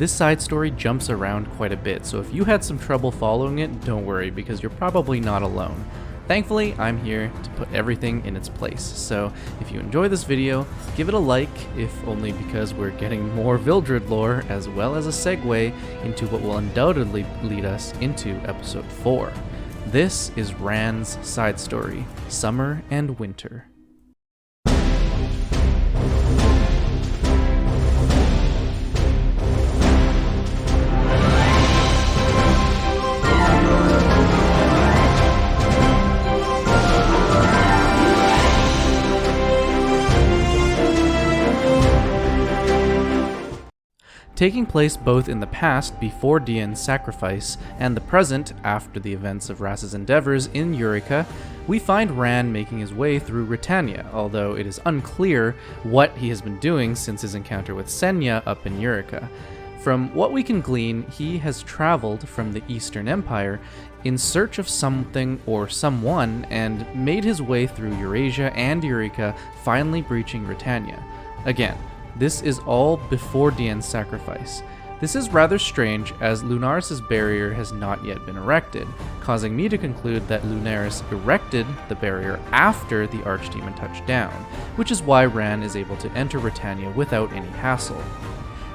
This side story jumps around quite a bit, so if you had some trouble following it, don't worry, because you're probably not alone. Thankfully, I'm here to put everything in its place, so if you enjoy this video, give it a like, if only because we're getting more Vildred lore, as well as a segue into what will undoubtedly lead us into episode 4. This is Ran's side story, Summer and Winter. Taking place both in the past before Dian's sacrifice and the present after the events of Rass's endeavors in Eureka, we find Ran making his way through Britannia, although it is unclear what he has been doing since his encounter with Senya up in Eureka. From what we can glean, he has traveled from the Eastern Empire in search of something or someone and made his way through Eurasia and Eureka, finally breaching Britannia. Again, this is all before Dian's sacrifice. This is rather strange, as Lunaris' barrier has not yet been erected, causing me to conclude that Lunaris erected the barrier after the Archdemon touched down, which is why Ran is able to enter Britannia without any hassle.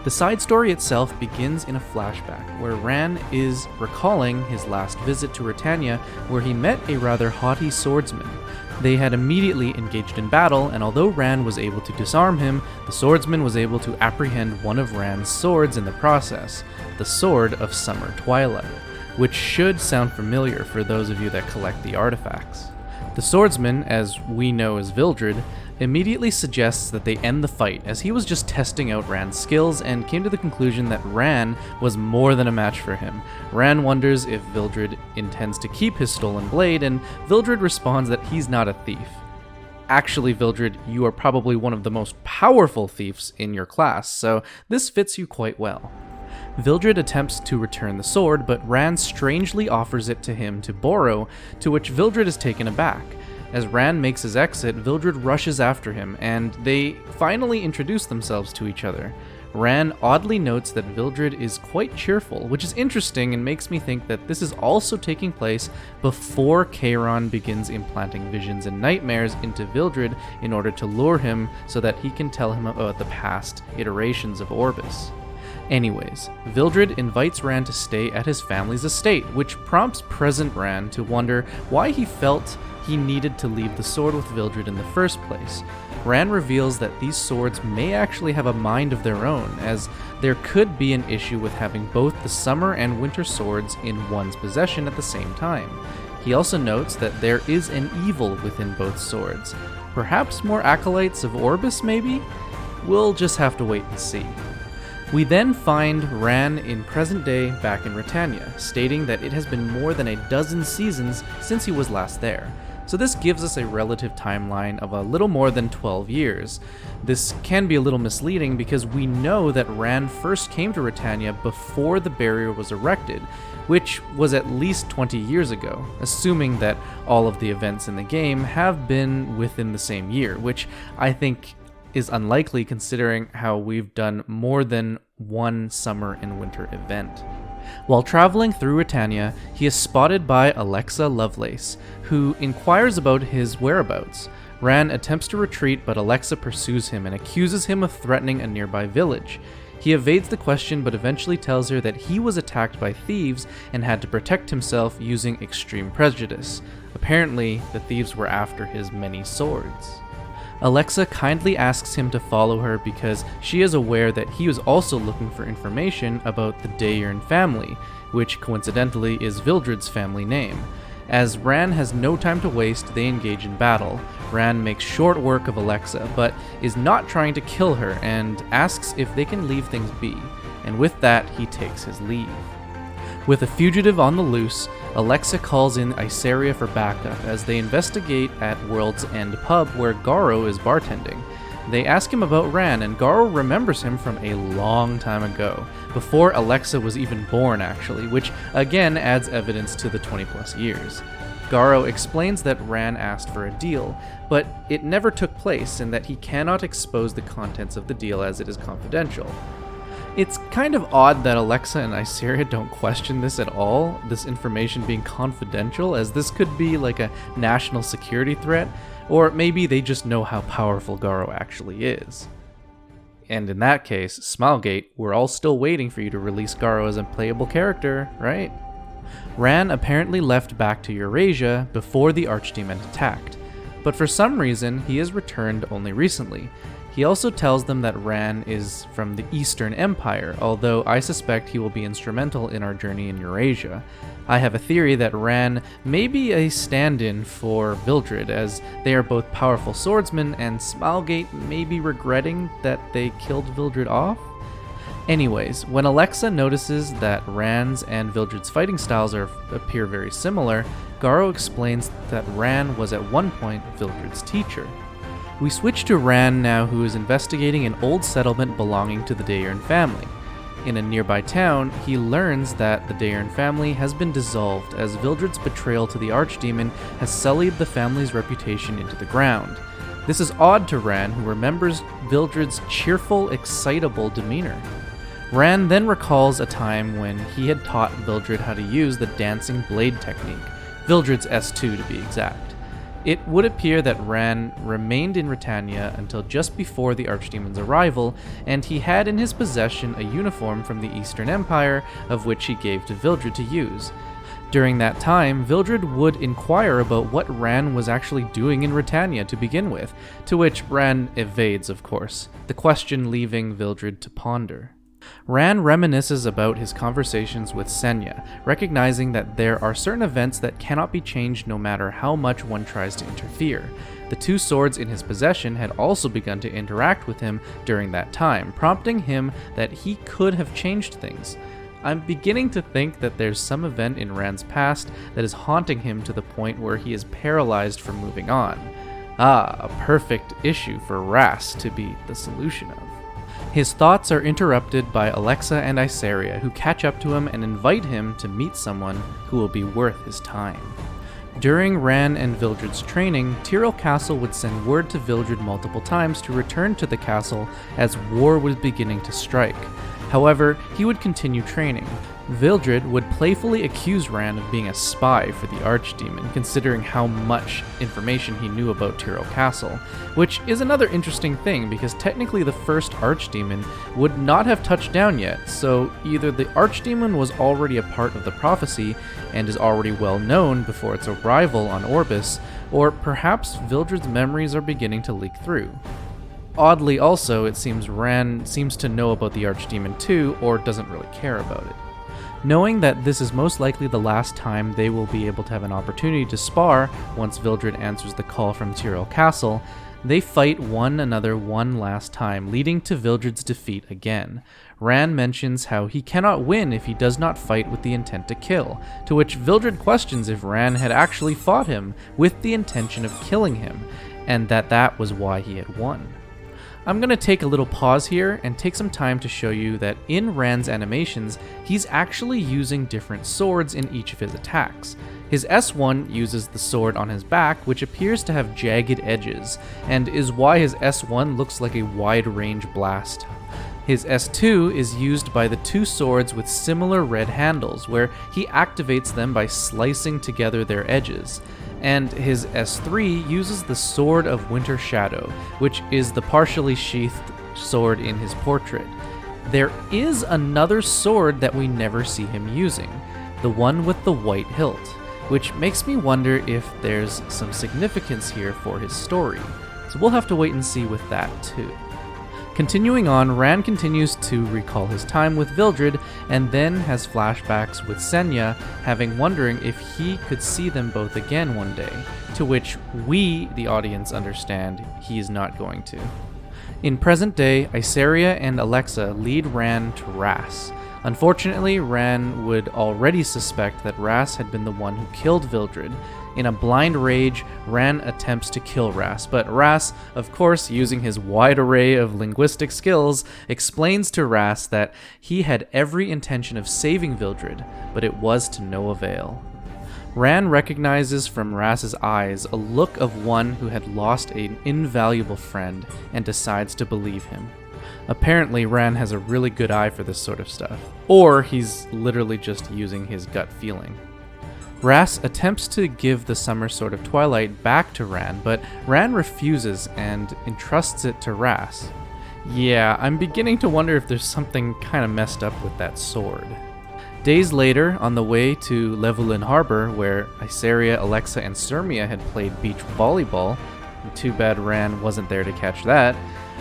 The side story itself begins in a flashback, where Ran is recalling his last visit to Britannia, where he met a rather haughty swordsman. They had immediately engaged in battle, and although Ran was able to disarm him, the swordsman was able to apprehend one of Ran's swords in the process, the Sword of Summer Twilight, which should sound familiar for those of you that collect the artifacts. The swordsman, as we know as Vildred, immediately suggests that they end the fight, as he was just testing out Ran's skills and came to the conclusion that Ran was more than a match for him. Ran wonders if Vildred intends to keep his stolen blade, and Vildred responds that he's not a thief. Actually, Vildred, you are probably one of the most powerful thieves in your class, so this fits you quite well. Vildred attempts to return the sword, but Ran strangely offers it to him to borrow, to which Vildred is taken aback. As Ran makes his exit, Vildred rushes after him, and they finally introduce themselves to each other. Ran oddly notes that Vildred is quite cheerful, which is interesting and makes me think that this is also taking place before Charon begins implanting visions and nightmares into Vildred in order to lure him so that he can tell him about the past iterations of Orbis. Anyways, Vildred invites Ran to stay at his family's estate, which prompts present Ran to wonder why he felt he needed to leave the sword with Vildred in the first place. Ran reveals that these swords may actually have a mind of their own, as there could be an issue with having both the summer and winter swords in one's possession at the same time. He also notes that there is an evil within both swords. Perhaps more acolytes of Orbis, maybe? We'll just have to wait and see. We then find Ran in present day back in Britannia, stating that it has been more than a dozen seasons since he was last there. So this gives us a relative timeline of a little more than 12 years. This can be a little misleading because we know that Ran first came to Britannia before the barrier was erected, which was at least 20 years ago, assuming that all of the events in the game have been within the same year, which I think is unlikely considering how we've done more than one summer and winter event. While traveling through Britannia, he is spotted by Alexa Lovelace, who inquires about his whereabouts. Ran attempts to retreat, but Alexa pursues him and accuses him of threatening a nearby village. He evades the question, but eventually tells her that he was attacked by thieves and had to protect himself using extreme prejudice. Apparently, the thieves were after his many swords. Alexa kindly asks him to follow her because she is aware that he was also looking for information about the Dayern family, which coincidentally is Vildred's family name. As Ran has no time to waste, they engage in battle. Ran makes short work of Alexa, but is not trying to kill her and asks if they can leave things be, and with that he takes his leave. With a fugitive on the loose, Alexa calls in Iseria for backup as they investigate at World's End pub where Garo is bartending. They ask him about Ran, and Garo remembers him from a long time ago, before Alexa was even born actually, which again adds evidence to the 20 plus years. Garo explains that Ran asked for a deal, but it never took place and that he cannot expose the contents of the deal as it is confidential. It's kind of odd that Alexa and Iseria don't question this at all, this information being confidential, as this could be like a national security threat, or maybe they just know how powerful Garo actually is. And in that case, Smilegate, we're all still waiting for you to release Garo as a playable character, right? Ran apparently left back to Eurasia before the Archdemon attacked, but for some reason he has returned only recently. He also tells them that Ran is from the Eastern Empire, although I suspect he will be instrumental in our journey in Eurasia. I have a theory that Ran may be a stand-in for Vildred, as they are both powerful swordsmen, and Smilegate may be regretting that they killed Vildred off? Anyways, when Alexa notices that Ran's and Vildred's fighting styles appear very similar, Garo explains that Ran was at one point Vildred's teacher. We switch to Ran now, who is investigating an old settlement belonging to the Daeurn family. In a nearby town, he learns that the Daeurn family has been dissolved as Vildred's betrayal to the Archdemon has sullied the family's reputation into the ground. This is odd to Ran, who remembers Vildred's cheerful, excitable demeanor. Ran then recalls a time when he had taught Vildred how to use the dancing blade technique, Vildred's S2 to be exact. It would appear that Ran remained in Britannia until just before the Archdemon's arrival, and he had in his possession a uniform from the Eastern Empire, of which he gave to Vildred to use. During that time, Vildred would inquire about what Ran was actually doing in Britannia to begin with, to which Ran evades, of course, the question leaving Vildred to ponder. Ran reminisces about his conversations with Senya, recognizing that there are certain events that cannot be changed no matter how much one tries to interfere. The two swords in his possession had also begun to interact with him during that time, prompting him that he could have changed things. I'm beginning to think that there's some event in Ran's past that is haunting him to the point where he is paralyzed from moving on. A perfect issue for Ras to be the solution of. His thoughts are interrupted by Alexa and Iseria, who catch up to him and invite him to meet someone who will be worth his time. During Ran and Vildred's training, Tyrell Castle would send word to Vildred multiple times to return to the castle as war was beginning to strike. However, he would continue training. Vildred would playfully accuse Ran of being a spy for the Archdemon, considering how much information he knew about Tyrell Castle, which is another interesting thing because technically the first Archdemon would not have touched down yet, so either the Archdemon was already a part of the prophecy and is already well known before its arrival on Orbis, or perhaps Vildred's memories are beginning to leak through. Oddly also, it seems Ran seems to know about the Archdemon too, or doesn't really care about it. Knowing that this is most likely the last time they will be able to have an opportunity to spar once Vildred answers the call from Tyrell Castle, they fight one another one last time, leading to Vildred's defeat again. Ran mentions how he cannot win if he does not fight with the intent to kill, to which Vildred questions if Ran had actually fought him with the intention of killing him, and that was why he had won. I'm going to take a little pause here and take some time to show you that in Ran's animations, he's actually using different swords in each of his attacks. His S1 uses the sword on his back, which appears to have jagged edges, and is why his S1 looks like a wide-range blast. His S2 is used by the two swords with similar red handles, where he activates them by slicing together their edges. And his S3 uses the Sword of Winter Shadow, which is the partially sheathed sword in his portrait. There is another sword that we never see him using, the one with the white hilt, which makes me wonder if there's some significance here for his story. So we'll have to wait and see with that too. Continuing on, Ran continues to recall his time with Vildred, and then has flashbacks with Senya, wondering if he could see them both again one day, to which we, the audience, understand he is not going to. In present day, Iseria and Alexa lead Ran to Ras. Unfortunately, Ran would already suspect that Ras had been the one who killed Vildred. In a blind rage, Ran attempts to kill Ras, but Ras, of course using his wide array of linguistic skills, explains to Ras that he had every intention of saving Vildred, but it was to no avail. Ran recognizes from Ras's eyes a look of one who had lost an invaluable friend and decides to believe him. Apparently, Ran has a really good eye for this sort of stuff. Or he's literally just using his gut feeling. Ras attempts to give the Summer Sword of Twilight back to Ran, but Ran refuses and entrusts it to Ras. Yeah, I'm beginning to wonder if there's something kinda messed up with that sword. Days later, on the way to Levulin Harbor, where Iseria, Alexa, and Sirmia had played beach volleyball, too bad Ran wasn't there to catch that,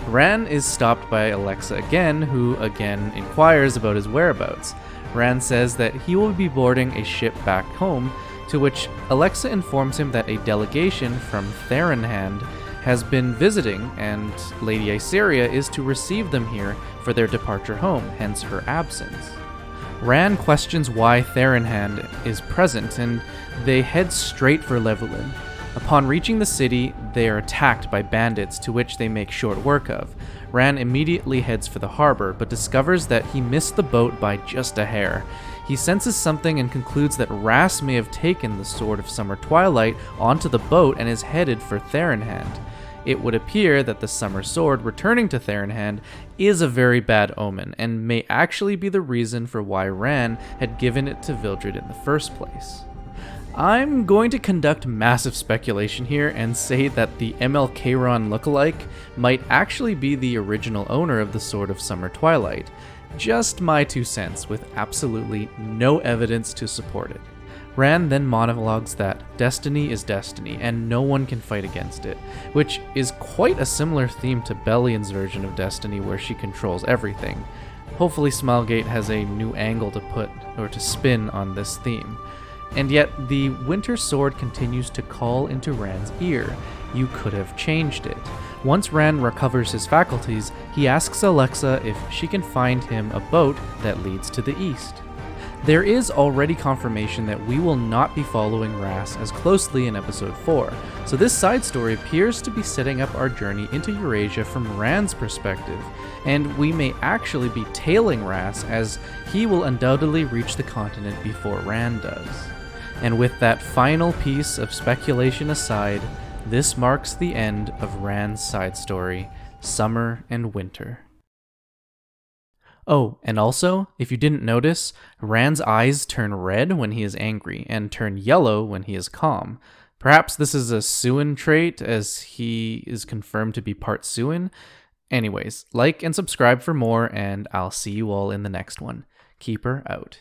Ran is stopped by Alexa again, who again inquires about his whereabouts. Ran says that he will be boarding a ship back home, to which Alexa informs him that a delegation from Theronhand has been visiting, and Lady Iseria is to receive them here for their departure home, hence her absence. Ran questions why Theronhand is present, and they head straight for Levulin. Upon reaching the city, they are attacked by bandits, to which they make short work of. Ran immediately heads for the harbor, but discovers that he missed the boat by just a hair. He senses something and concludes that Ras may have taken the Sword of Summer Twilight onto the boat and is headed for Theronhand. It would appear that the Summer Sword returning to Theronhand is a very bad omen, and may actually be the reason for why Ran had given it to Vildred in the first place. I'm going to conduct massive speculation here and say that the MLK-Ron lookalike might actually be the original owner of the Sword of Summer Twilight. Just my 2 cents, with absolutely no evidence to support it. Ran then monologues that destiny is destiny and no one can fight against it, which is quite a similar theme to Bellion's version of Destiny where she controls everything. Hopefully Smilegate has a new angle to put or to spin on this theme. And yet the Winter Sword continues to call into Ran's ear. You could have changed it. Once Ran recovers his faculties, he asks Alexa if she can find him a boat that leads to the east. There is already confirmation that we will not be following Ras as closely in episode 4, so this side story appears to be setting up our journey into Eurasia from Ran's perspective, and we may actually be tailing Ras as he will undoubtedly reach the continent before Ran does. And with that final piece of speculation aside, this marks the end of Ran's side story, Summer and Winter. Oh, and also, if you didn't notice, Ran's eyes turn red when he is angry, and turn yellow when he is calm. Perhaps this is a Suin trait, as he is confirmed to be part Suin. Anyways, like and subscribe for more, and I'll see you all in the next one. Keeper out.